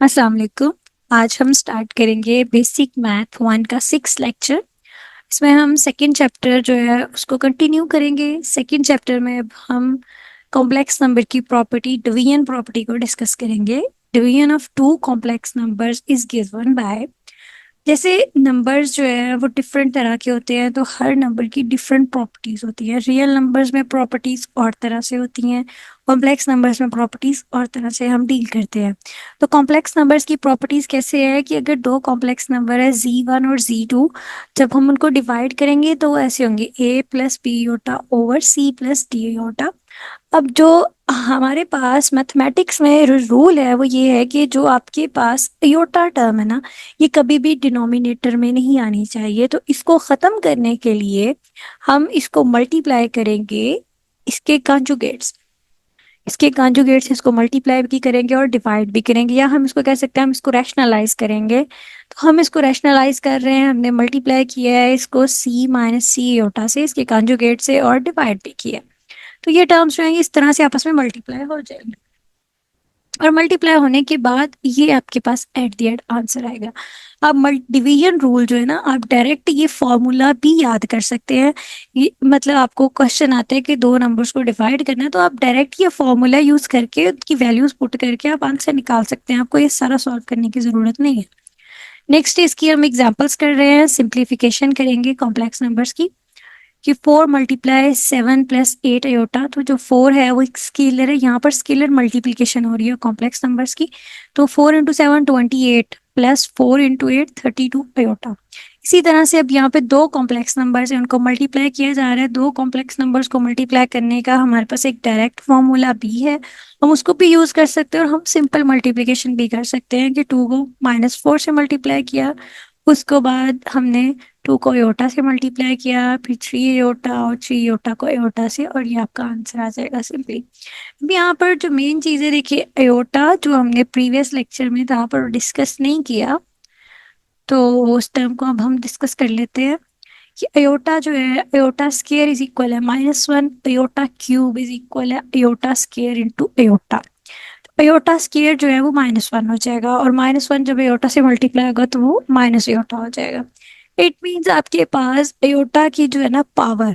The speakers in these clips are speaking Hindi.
अस्सलाम वालेकुम। आज हम स्टार्ट करेंगे बेसिक मैथ वन का 6 लेक्चर। इसमें हम सेकंड चैप्टर जो है उसको कंटिन्यू करेंगे। सेकंड चैप्टर में अब हम कॉम्प्लेक्स नंबर की प्रॉपर्टी डिवीजन प्रॉपर्टी को डिस्कस करेंगे। Division of two complex numbers is given by, जैसे नंबर्स जो है वो डिफरेंट तरह के होते हैं, तो हर नंबर की डिफरेंट प्रॉपर्टीज होती है। रियल नंबर्स में प्रॉपर्टीज और तरह से होती हैं, कॉम्प्लेक्स नंबर्स में प्रॉपर्टीज और तरह से हम डील करते हैं। तो कॉम्प्लेक्स नंबर्स की प्रॉपर्टीज कैसे है कि अगर दो कॉम्प्लेक्स नंबर है Z1 और Z2, जब हम उनको डिवाइड करेंगे तो वो ऐसे होंगे A plus B iota over C plus D iota. अब जो हमारे पास मैथमेटिक्स में रूल है वो ये है कि जो आपके पास अयोटा टर्म है ना, ये कभी भी डिनोमिनेटर में नहीं आनी चाहिए। तो इसको ख़त्म करने के लिए हम इसको मल्टीप्लाई करेंगे इसके कॉन्जुगेट्स इसको मल्टीप्लाई भी करेंगे और डिवाइड भी करेंगे, या हम इसको कह सकते हैं हम इसको रैशनलाइज करेंगे। तो हम इसको रैशनलाइज कर रहे हैं, हमने मल्टीप्लाई किया है इसको C माइनस सी योटा से, इसके कॉन्जुगेट से, और डिवाइड भी किया। तो ये टर्म्स जो हैं इस तरह से आपस में मल्टीप्लाई हो जाएंगे, और मल्टीप्लाई होने के बाद ये आपके पास एट द एंड आंसर आएगा। आप डिवीजन रूल जो है ना, आप डायरेक्ट ये फॉर्मूला भी याद कर सकते हैं। ये मतलब आपको क्वेश्चन आता है कि दो नंबर्स को डिवाइड करना है, तो आप डायरेक्ट ये फॉर्मूला यूज करके उनकी वैल्यूज पुट करके आप आंसर निकाल सकते हैं। आपको ये सारा सॉल्व करने की जरूरत नहीं है। नेक्स्ट इसकी हम एग्जांपल्स कर रहे हैं, सिंप्लीफिकेशन करेंगे कॉम्प्लेक्स नंबर्स की, कि 4 × 7 + 8 अयोटा। तो जो 4 है वो एक स्केलर है, यहाँ पर स्केलर मल्टीप्लिकेशन हो रही है कॉम्प्लेक्स नंबर्स की। तो 4 × 7 28 प्लस 4 × 8 32 अयोटा। इसी तरह से अब यहाँ पे दो कॉम्प्लेक्स नंबर्स हैं, उनको मल्टीप्लाई किया जा रहा है। दो कॉम्प्लेक्स नंबर्स को मल्टीप्लाई करने का हमारे पास एक डायरेक्ट फॉर्मूला भी है, हम उसको भी यूज कर सकते हैं, और हम सिंपल मल्टीप्लिकेशन भी कर सकते हैं कि 2 को -4 से मल्टीप्लाई किया, उसको बाद हमने 2 को एयोटा से मल्टीप्लाई किया, फिर 3 एयोटा और 3 एयोटा को एयोटा से, और ये आपका आंसर आ जाएगा सिंपली। अब यहाँ पर जो मेन चीज़ है, देखिए एयोटा जो हमने प्रीवियस लेक्चर में यहाँ पर डिस्कस नहीं किया, तो उस टर्म को अब हम डिस्कस कर लेते हैं कि अयोटा जो है, अयोटा स्केयर इज इक्वल है -1, अयोटा क्यूब इज इक्वल है iota square into iota. Iota square जो है वो -1 हो जाएगा, और -1 जब अयोटा से मल्टीप्लाई होगा तो वो माइनस अयोटा हो जाएगा। इट मीन्स आपके पास अयोटा की जो है ना पावर,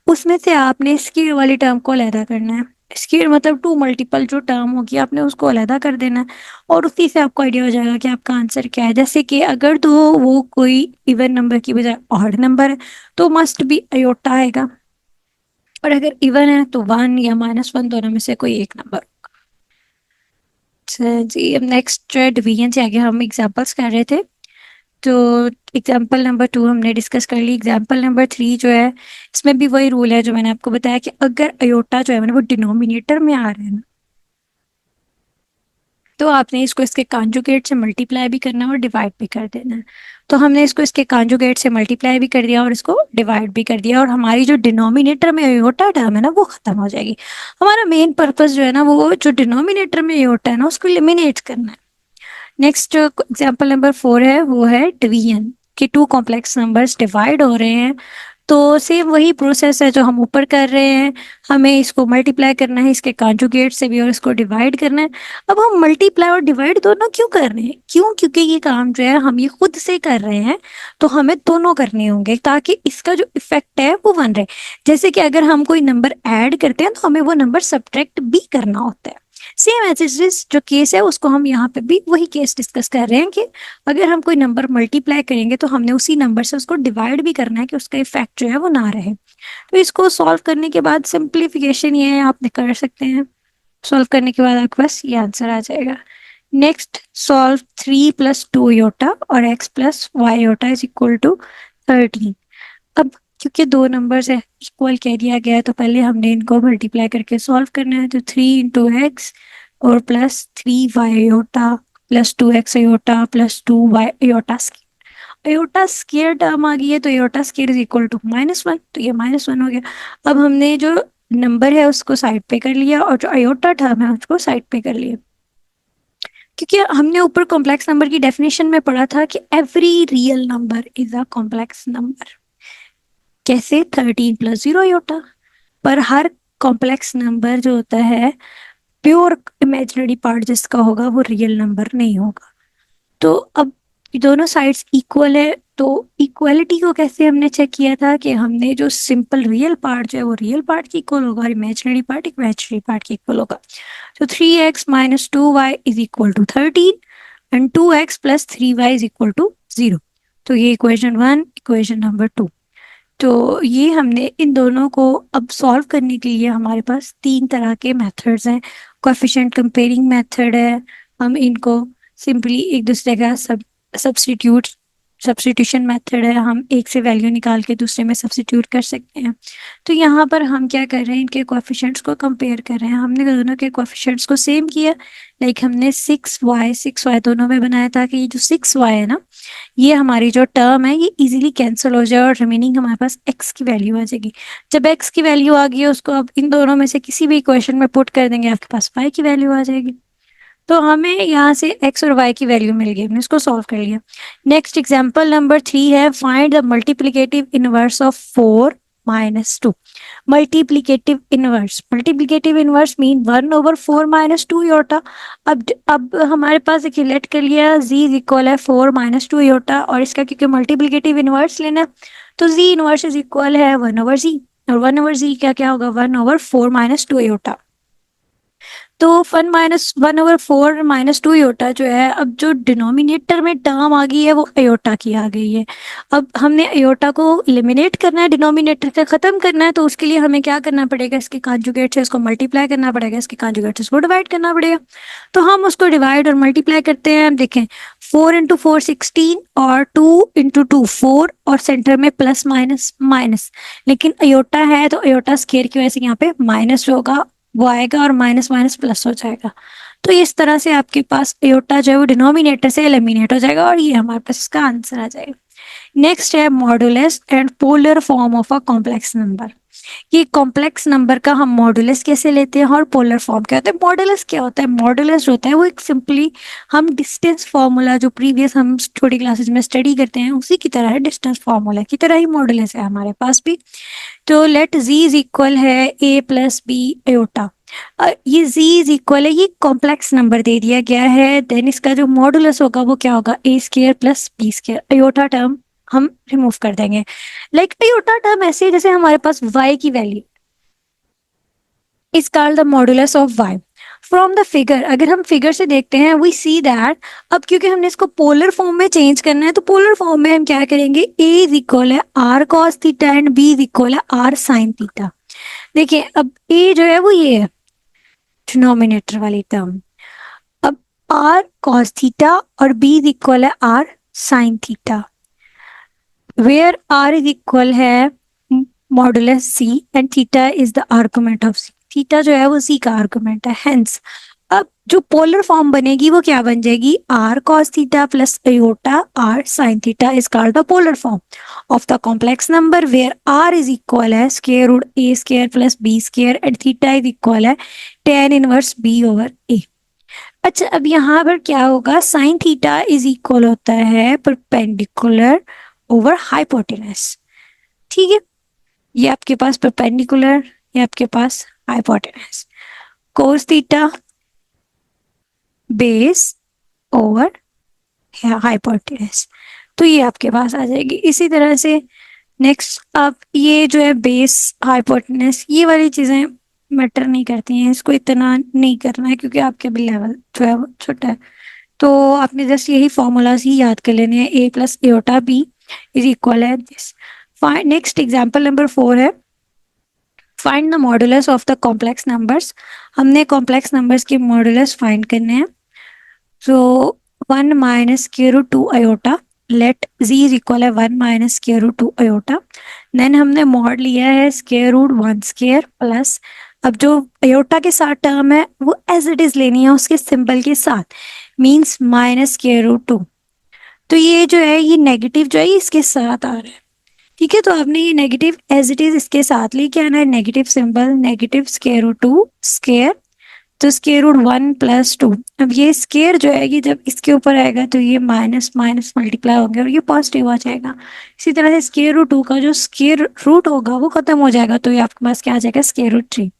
उसमें से आपने स्केयर वाली टर्म को अलहदा करना है। स्केयर मतलब टू मल्टीपल जो टर्म होगी आपने उसको अलहदा कर देना है, और उसी से आपको आइडिया हो जाएगा कि आपका आंसर क्या है। जैसे कि अगर तो वो कोई इवन नंबर की बजाय ऑड नंबर है तो मस्ट बी अयोटा आएगा, और अगर इवन है तो 1 या -1 दोनों में से कोई एक नंबर। अच्छा जी, अब नेक्स्ट जो है डिवीजन से आगे हम एग्जांपल्स कर रहे थे। तो एग्जाम्पल नंबर 2 हमने डिस्कस कर ली। एग्जाम्पल नंबर 3 जो है, इसमें भी वही रूल है जो मैंने आपको बताया कि अगर अयोटा जो है मैंने वो डिनोमिनेटर में आ रहा है ना, तो आपने इसको इसके कॉन्जुगेट से मल्टीप्लाई भी करना है और डिवाइड भी कर देना है। तो हमने इसको इसके कॉन्जुगेट से मल्टीप्लाई भी कर दिया और इसको डिवाइड भी कर दिया, और हमारी जो डिनोमिनेटर में अयोटा टर्म है ना वो खत्म हो जाएगी। हमारा मेन पर्पस जो है ना, वो जो डिनोमिनेटर में अयोटा है ना उसको एलिमिनेट करना है। नेक्स्ट जो एग्जाम्पल नंबर 4 है वो है डिवीजन, कि टू कॉम्प्लेक्स नंबर्स डिवाइड हो रहे हैं। तो सेम वही प्रोसेस है जो हम ऊपर कर रहे हैं, हमें इसको मल्टीप्लाई करना है इसके कॉन्जुगेट से भी, और इसको डिवाइड करना है। अब हम मल्टीप्लाई और डिवाइड दोनों क्यों कर रहे हैं? क्योंकि ये काम जो है हम ये खुद से कर रहे हैं, तो हमें दोनों करने होंगे ताकि इसका जो इफेक्ट है वो बन रहे। जैसे कि अगर हम कोई नंबर ऐड करते हैं तो हमें वो नंबर सब्ट्रैक्ट भी करना होता है। सेम एज इट इज जो केस है उसको हम यहाँ पे भी वही केस डिस्कस कर रहे हैं कि अगर हम कोई नंबर मल्टीप्लाई करेंगे तो हमने उसी नंबर से उसको डिवाइड भी करना है कि उसका इफेक्ट जो है वो ना रहे। तो इसको सॉल्व करने के बाद सिंप्लीफिकेशन ये है, आप कर सकते हैं। सॉल्व करने के बाद आपके पास ये आंसर आ जाएगा। नेक्स्ट सॉल्व 3 + 2 योटा और x + y iota is equal to 13। अब क्योंकि दो नंबर्स है इक्वल कह दिया गया है, तो पहले हमने इनको मल्टीप्लाई करके सॉल्व करना है। तो 3 × x और +3y iota +2x iota +2y iota square. Iota square term आ गई है, तो iota square is equal to -1, तो ये -1 हो गया। अब हमने जो नंबर है उसको साइड पे कर लिया, और जो अयोटा टर्म है उसको साइड पे कर लिया, क्योंकि हमने ऊपर कॉम्प्लेक्स नंबर की डेफिनेशन में पढ़ा था कि every real number is a complex number. कैसे? 13 + 0 अयोटा। पर हर कॉम्प्लेक्स नंबर जो होता है प्योर इमेजिनरी पार्ट जिसका होगा वो रियल नंबर नहीं होगा। तो अब दोनों साइड्स इक्वल है, तो इक्वलिटी को कैसे हमने चेक किया था कि हमने जो सिंपल रियल पार्ट जो है वो रियल पार्ट की इक्वल होगा और इमेजिनरी पार्ट की इक्वल होगा। तो 3x minus 2y is equal to 13 and 2x plus 3y is equal to 0। तो ये इक्वेशन 1, इक्वेशन नंबर 2। तो ये हमने इन दोनों को अब सॉल्व करने के लिए हमारे पास 3 तरह के मेथड्स हैं। कोएफिशिएंट कंपेयरिंग मेथड है, हम इनको सिंपली एक दूसरे का सब्स्टिट्यूशन मेथड है, हम एक से वैल्यू निकाल के दूसरे में सब्स्टिट्यूट कर सकते हैं। तो यहाँ पर हम क्या कर रहे हैं, इनके कोएफिशिएंट्स को कंपेयर कर रहे हैं। हमने दोनों के कोएफिशिएंट्स को सेम किया, लाइक हमने 6y दोनों में बनाया था कि ये जो 6y है ना, ये हमारी जो टर्म है ये इजीली कैंसिल हो जाए और रिमेनिंग हमारे पास x की वैल्यू आ जाएगी। जब x की वैल्यू आ गई है उसको अब इन दोनों में से किसी भी इक्वेशन में पुट कर देंगे, आपके पास y की वैल्यू आ जाएगी। तो हमें यहाँ से x और y की वैल्यू मिल गई, हमने इसको सॉल्व कर लिया। नेक्स्ट एग्जाम्पल नंबर 3 है, find the multiplicative inverse of 4 minus 2। Multiplicative inverse mean 1/4 minus 2 iota. अब हमारे पास देखिए लेट कर लिया z इज इक्वल है 4 माइनस 2 योटा, और इसका क्योंकि मल्टीप्लिकेटिव इनवर्स लेना है तो z इनवर्स इज इक्वल है 1/z, और 1/z क्या होगा 1/4 माइनस 2 योटा। तो 1/4 माइनस 2 योटा जो है, अब जो डिनोमिनेटर में टर्म आ गई है वो अयोटा की आ गई है। अब हमने अयोटा को एलिमिनेट करना है, डिनोमिनेटर से खत्म करना है, तो उसके लिए हमें क्या करना पड़ेगा, इसके कॉन्जुगेट से इसको मल्टीप्लाई करना पड़ेगा, इसके कॉन्जुगेट से इसको डिवाइड करना पड़ेगा। तो हम उसको डिवाइड और मल्टीप्लाई करते हैं। देखें 4 इंटू 4 16 और 2 इंटू 2 4 और सेंटर में प्लस माइनस माइनस, लेकिन अयोटा है तो अयोटा स्केयर की वजह से यहाँ पे माइनस होगा, वो आएगा और माइनस माइनस प्लस हो जाएगा। तो इस तरह से आपके पास अयोटा जो है वो डिनोमिनेटर से एलिमिनेट हो जाएगा और ये हमारे पास इसका आंसर आ जाएगा। नेक्स्ट है modulus and polar form of a complex number. ये कॉम्प्लेक्स नंबर का हम मॉडुलस कैसे लेते हैं और पोलर फॉर्म क्या होता है। मॉडुलस क्या होता है, मॉडुलस होता है वो एक सिंपली हम डिस्टेंस फार्मूला जो प्रीवियस हम छोटी क्लासेस में स्टडी करते हैं उसी की तरह है, डिस्टेंस फार्मूला की तरह ही मॉडुलस है हमारे पास भी। तो लेट z इज इक्वल है a प्लस बी अयोटा। ये z इज इक्वल है, ये कॉम्प्लेक्स नंबर दे दिया गया है, देन इसका जो मॉडुलस होगा वो क्या होगा a square plus b square. Iota term हम रिमूव कर देंगे। लाइक अयोटा टर्म ऐसे है जैसे हमारे पास y की value is called the modulus of y from the figure. अगर हम फिगर से देखते हैं वी सी दैट, अब क्योंकि हमने इसको पोलर फॉर्म में चेंज करना है तो पोलर फॉर्म में हम क्या करेंगे, a इज इक्वल है r cos theta and b is equal है r sin थीटा। देखिए अब a जो है वो ये है डिनोमिनेटर वाली टर्म, अब r cos थीटा और b इज इक्वल है r sin theta, where r is equal है modulus c and theta is the argument of c। Theta जो है वो c का आर्गुमेंट है, हेंस अब जो पोलर फॉर्म बनेगी वो क्या बन जाएगी, r cos theta plus iota r sin theta is called the polar form of the complex number where r is equal है square root a square plus b square and theta is equal है tan inverse b over a। अच्छा अब यहाँ पर क्या होगा, sin थीटा इज इक्वल होता है परपेंडिकुलर ओवर हाइपोटेनस। ठीक है, ये आपके पास परपेंडिकुलर, ये आपके पास hypotenuse, cos theta base over hypotenuse, तो ये आपके पास आ जाएगी। इसी तरह से नेक्स्ट अब ये जो है बेस हाइपोटेनस, ये वाली चीजें मैटर नहीं करती हैं, इसको इतना नहीं करना है क्योंकि आपके भी लेवल जो है वो छोटा है। तो आपने जस्ट यही फॉर्मूलाज ही याद कर लेने हैं, a plus iota b is equal है दिस। नेक्स्ट एग्जाम्पल नंबर 4 है, find the modulus of the complex numbers. हमने कॉम्प्लेक्स नंबर्स के मॉडुलस फाइंड करने हैं। So 1 minus square root 2 iota, let z is equal है 1 minus square root 2 iota. Then हमने मॉड लिया है स्क्वायर रूट 1 स्क्वायर प्लस, अब जो अयोटा के साथ टर्म है वो एज इट इज लेनी है उसके सिंबल के साथ, मींस माइनस स्क्वायर रूट 2। तो ये जो है ये नेगेटिव जो है इसके साथ आ रहा है। ठीक है, तो आपने ये नेगेटिव एज इट इज इसके साथ लेके आना है, negative symbol, negative square root 2 square, तो स्क्वायर रूट 1 प्लस 2। अब ये स्क्वायर जो है ये जब इसके ऊपर आएगा तो ये माइनस माइनस मल्टीप्लाई होंगे और ये पॉजिटिव आ जाएगा। इसी तरह से स्क्वायर रूट 2 का जो स्क्वायर रूट होगा वो खत्म हो जाएगा, तो ये आपके पास क्या आ जाएगा स्क्वायर रूट 3।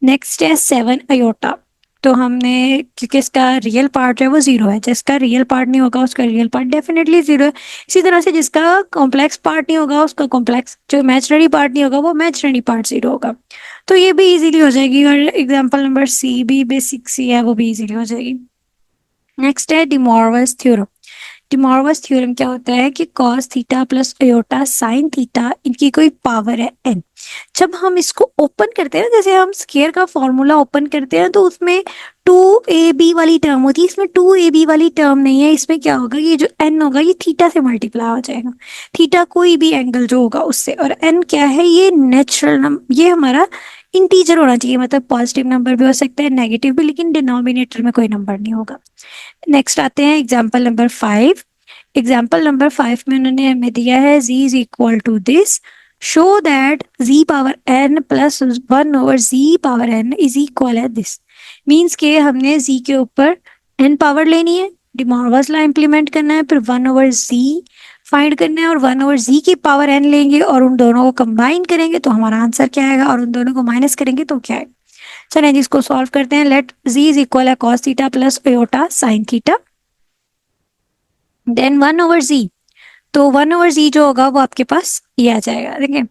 नेक्स्ट है 7 अयोटा। तो हमने, क्योंकि इसका रियल पार्ट जो है वो जीरो है, जिसका रियल पार्ट नहीं होगा उसका रियल पार्ट डेफिनेटली जीरो है। इसी तरह से जिसका कॉम्प्लेक्स पार्ट नहीं होगा उसका कॉम्प्लेक्स जो इमेजिनरी पार्ट नहीं होगा वो इमेजिनरी पार्ट जीरो होगा। तो ये भी इजीली हो जाएगी, और एग्जांपल नंबर सी भी बेसिक सी है, वो भी इजीली हो जाएगी। नेक्स्ट है डिमॉर्गन्स थ्योरम। डिमॉर्गन्स थ्योरम क्या होता है कि cos theta plus iota sine theta, इनकी कोई पावर है n। जब हम इसको ओपन करते हैं ना, जैसे हम स्क्वायर का फॉर्मूला ओपन करते हैं तो उसमें 2ab वाली टर्म होती है, इसमें 2ab वाली टर्म नहीं है। इसमें क्या होगा, ये जो n होगा ये थीटा से मल्टीप्लाई हो जाएगा, थीटा कोई भी एंगल जो होगा उससे, और n क्या है, ये नेचुरल नंबर, ये हमारा इंटीजर होना चाहिए, मतलब पॉजिटिव नंबर भी हो सकता है नेगेटिव भी, लेकिन डिनोमिनेटर में कोई नंबर नहीं होगा। नेक्स्ट आते हैं एग्जाम्पल नंबर 5। एग्जाम्पल नंबर 5 में उन्होंने हमें दिया है z is equal to this, show that z power n plus 1 over z power n is equal है दिस। मीन्स के हमने z के ऊपर n पावर लेनी है, डिमॉर्गन्स लॉ इंप्लीमेंट करना है, फिर 1 ओवर z फाइंड करना है, और 1 ओवर z की पावर n लेंगे और उन दोनों को कंबाइन करेंगे तो हमारा आंसर क्या आएगा, और उन दोनों को माइनस करेंगे तो क्या आएगा। चलिए इसको सॉल्व करते हैं। लेट z इज इक्वल है cos theta plus iota sine theta, then 1 over z, तो 1 ओवर z जो होगा वो आपके पास ये आ जाएगा। देखिए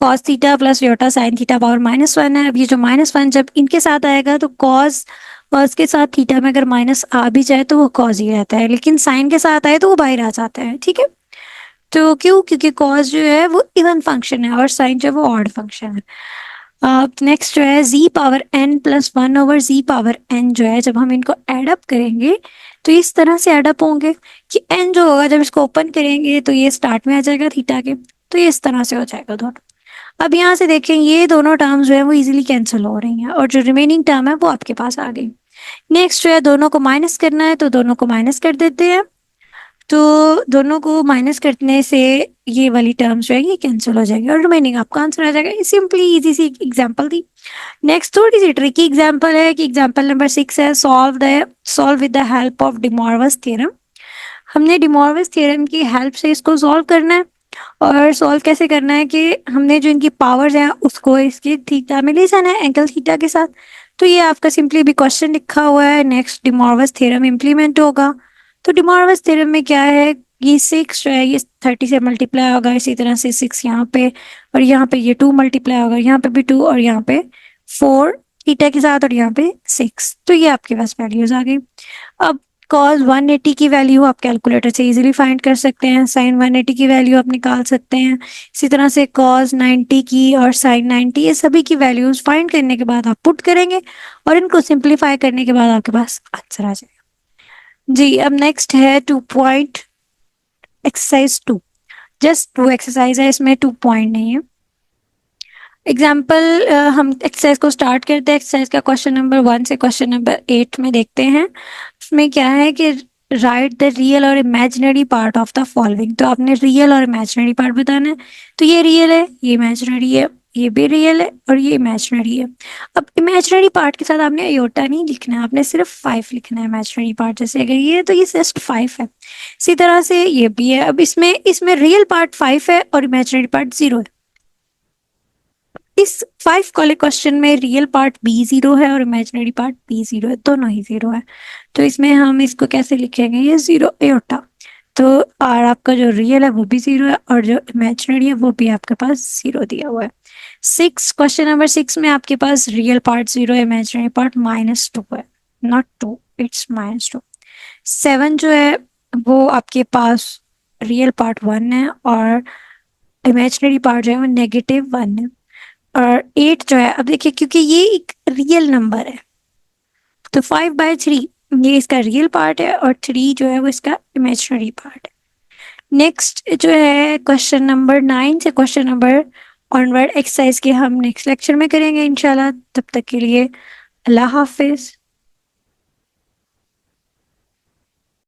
cos theta plus iota sine theta power -1 है। अब ये जो -1 जब इनके साथ आएगा तो cos cos के साथ थीटा में अगर माइनस आ भी जाए तो वो cos ही रहता है, लेकिन साइन के साथ आए तो वो बाहर आ जाता है। ठीक है, तो क्यों, क्योंकि cos जो है वो इवन फंक्शन है और साइन जो है वो ऑड फंक्शन है। नेक्स्ट जो है z power n plus 1 over z power n जो है, जब हम इनको एडअप करेंगे तो इस तरह से एडअप होंगे कि n जो होगा जब इसको ओपन करेंगे तो ये स्टार्ट में आ जाएगा थीटा के, तो ये इस तरह से हो जाएगा दोनों। अब यहाँ से देखें ये दोनों टर्म्स जो है वो इजीली कैंसिल हो रही हैं और जो रिमेनिंग टर्म है वो आपके पास आ गई। नेक्स्ट जो है दोनों को माइनस करना है, तो दोनों को माइनस कर देते हैं, तो दोनों को माइनस करने से ये वाली टर्म्स जो है ये कैंसिल हो जाएगी और रिमेनिंग आपका आंसर आ जाएगा। ये सिंपली इजी सी एग्जांपल थी। नेक्स्ट थोड़ी सी ट्रिकी एग्जांपल है कि एग्जांपल नंबर 6 है, solve with the help of De Morgan's theorem. हमने डिमॉर्गन्स थ्योरम की हेल्प से इसको सॉल्व करना है, और सॉल्व कैसे करना है कि हमने जो इनकी पावर्स हैं उसको इसके थीटा में ले जाना है, एंगल थीटा के साथ। तो ये आपका सिंपली भी क्वेश्चन लिखा हुआ है, नेक्स्ट डिमॉर्गन्स थ्योरम इम्प्लीमेंट होगा। तो डिमॉर्गन्स थ्योरम में क्या है, ये 6 जो है ये 30 से मल्टीप्लाई होगा, इसी तरह से 6 यहाँ पे, और यहाँ पे ये 2 मल्टीप्लाई होगा, यहाँ पे भी 2, और यहाँ पे 4 थीटा के साथ, और यहाँ पे 6। तो ये आपके पास वैल्यूज आ गई। अब cos 180 की वैल्यू आप कैलकुलेटर से इजीली फाइंड कर सकते हैं, sin 180 की वैल्यू आप निकाल सकते हैं, इसी तरह से cos 90 की और sin 90, ये सभी की वैल्यूज फाइंड करने के बाद आप पुट करेंगे और इनको सिंप्लीफाई करने के बाद आपके पास आंसर आ जाएगा। जी, अब नेक्स्ट है 2 पॉइंट एक्सरसाइज 2। जस्ट 2 एक्सरसाइज है, इसमें 2 पॉइंट नहीं है। एग्जाम्पल हम एक्सरसाइज को स्टार्ट करते हैं। एक्सरसाइज का क्वेश्चन नंबर 1 से क्वेश्चन नंबर 8 में देखते हैं। उसमें क्या है कि राइट द रियल और imaginary part of the following. तो आपने रियल और इमेजिनरी पार्ट बताना है। तो ये रियल है, ये इमेजिनरी है, ये भी रियल है और ये इमेजिनरी है। अब इमेजिनरी पार्ट के साथ आपने अयोटा नहीं लिखना है, आपने सिर्फ 5 लिखना है इमेजिनरी पार्ट। जैसे अगर ये है तो ये जस्ट 5 है, इसी तरह से ये भी है। अब इसमें रियल पार्ट 5 है और इमेजिनरी पार्ट 0 है। इस 5 वाले क्वेश्चन में रियल पार्ट बी 0 है और इमेजिनरी पार्ट बी 0 है, दोनों ही 0 है। तो इसमें हम इसको कैसे लिखेंगे, ये 0 अयोटा। तो और आपका जो रियल है वो भी 0 है और जो इमेजिनरी है वो भी आपके पास 0 दिया हुआ है। 6 क्वेश्चन नंबर 6 में आपके पास रियल पार्ट 0 है, इमेजिनरी पार्ट -2 है, नॉट 2, इट्स -2। 7 जो है वो आपके पास रियल पार्ट 1 है और इमेजिनरी पार्ट जो है वो -1 है। और 8 जो है, अब देखिए क्योंकि ये एक रियल नंबर है तो 5/3 ये इसका रियल पार्ट है और 3 जो है वो इसका इमेजिनरी पार्ट है। नेक्स्ट जो है क्वेश्चन नंबर 9 से क्वेश्चन नंबर ऑनवर्ड एक्सरसाइज के हम नेक्स्ट लेक्चर में करेंगे इंशाल्लाह। तब तक के लिए अल्लाह हाफिज।